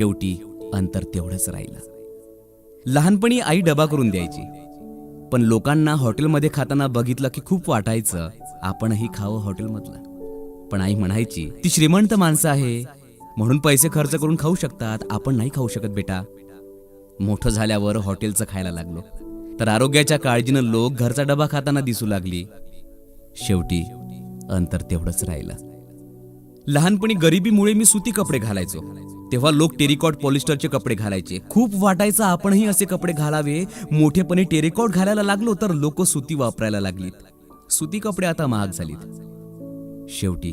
शेवटी अंतर तेवढंच राहिलं. लहानपणी आई डबा करून द्यायची, पण लोकांना हॉटेलमध्ये खाताना बघितलं की खूप वाटायचं आपणही खावं हॉटेलमधलं. पण आई म्हणायची, ती श्रीमंत माणसं आहे म्हणून पैसे खर्च करून खाऊ शकतात, आपण नाही खाऊ शकत बेटा. मोठं झाल्यावर हॉटेलचं खायला लागलो तर आरोग्याच्या काळजीनं लोक घरचा डबा खाताना दिसू लागली. शेवटी अंतर तेवढंच राहिलं. लहानपणी गरिबीमुळे मी सुती कपडे घालायचो, तेव्हा लोक टेरिकॉट पॉलिस्टरचे कपडे घालायचे. खूप वाटायचं आपणही असे कपडे घालावे. मोठेपणी टेरिकॉट घालायला लागलो तर लोक सुती वापरायला लागलीत. सुती कपडे आता महाग झालीत. शेवटी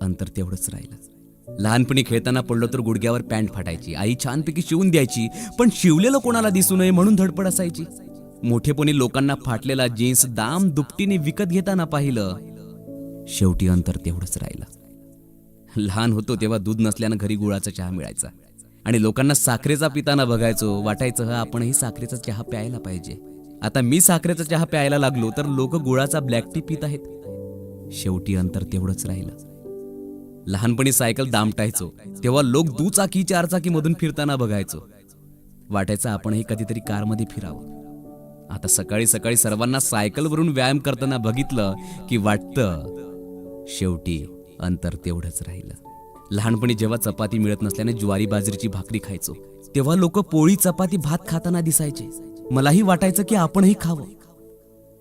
अंतर तेवढंच राहिलं. लहानपणी खेळताना पडलो तर गुडघ्यावर पॅन्ट फाटायची. आई छानपैकी शिवून द्यायची, पण शिवलेलं कोणाला दिसू नये म्हणून धडपड असायची. मोठेपणी लोकांना फाटलेला जीन्स दाम दुपटीने विकत घेताना पाहिलं. शेवटी अंतर तेवढंच राहिलं. लहान होतो तेव्हा दूध नसल्यानं घरी गुळाचा चहा मिळायचा आणि लोकांना साखरेचा पिताना बघायचो. वाटायचं आपणही साखरेचा चहा प्यायला पाहिजे. आता मी साखरेचा चहा प्यायला लागलो तर लोक गुळाचा ब्लॅक टी पित आहेत. शेवटी अंतर तेवढंच राहिलं. लहानपणी सायकल दामटायचो तेव्हा लोक दुचाकी चारचाकी मधून फिरताना बघायचो. वाटायचं आपणही कधीतरी कारमध्ये फिरावं. आता सकाळी सकाळी सर्वांना सायकलवरून व्यायाम करताना बघितलं की वाटतं शेवटी अंतर तेवढंच राहिलं. लहानपणी जेव्हा चपाती मिळत नसल्याने ज्वारी बाजरीची भाकरी खायचो तेव्हा लोक पोळी चपाती भात खाताना दिसायचे. मलाही वाटायचं की आपणही खावं.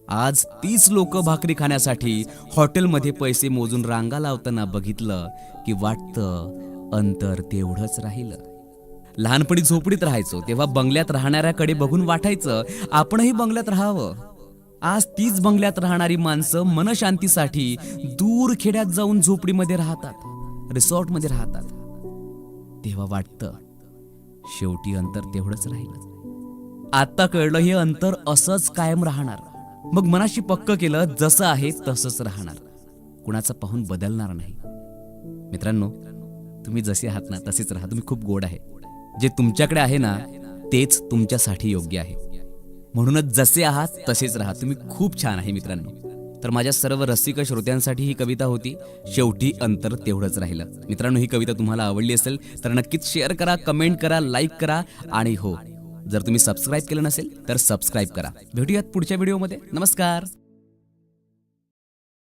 आज तीच लोक भाकरी खाण्यासाठी हॉटेलमध्ये पैसे मोजून रांगा लावताना बघितलं की वाटतं अंतर तेवढंच राहिलं. लहानपणी झोपडीत राहायचो तेव्हा बंगल्यात राहणाऱ्याकडे बघून वाटायचं आपणही बंगल्यात राहावं. आज तीच बंगल्यात राहणारी माणसं मनशांतीसाठी दूर खेड्यात जाऊन झोपडीमध्ये राहतात, रिसॉर्टमध्ये राहतात. तेव्हा वाटतं शेवटी अंतर तेवढंच राहिलं. आता कळलं हे अंतर असंच कायम राहणार. मग मनाशी पक्क केलं जसं आहे तसंच राहणार, कुणाचं पाहून बदलणार नाही. मित्रांनो, तुम्ही जसे आहात ना तसेच राहा. तुम्ही खूप गोड आहे. जे तुमच्याकडे आहे ना तेच तुमच्यासाठी योग्य आहे. म्हणूनच जसे आहात तसेच राहा. तुम्ही खूप छान आहे मित्रांनो. तर माझ्या सर्व रसिक श्रोत्यांसाठी ही कविता होती, शेवटी अंतर तेवढंच राहिलं. मित्रांनो, ही कविता तुम्हाला आवडली असेल तर नक्कीच शेअर करा, कमेंट करा, लाईक करा आणि हो, जर तुम्ही सबस्क्राईब केलं नसेल तर सबस्क्राईब करा. भेटूयात पुढच्या व्हिडिओमध्ये. नमस्कार.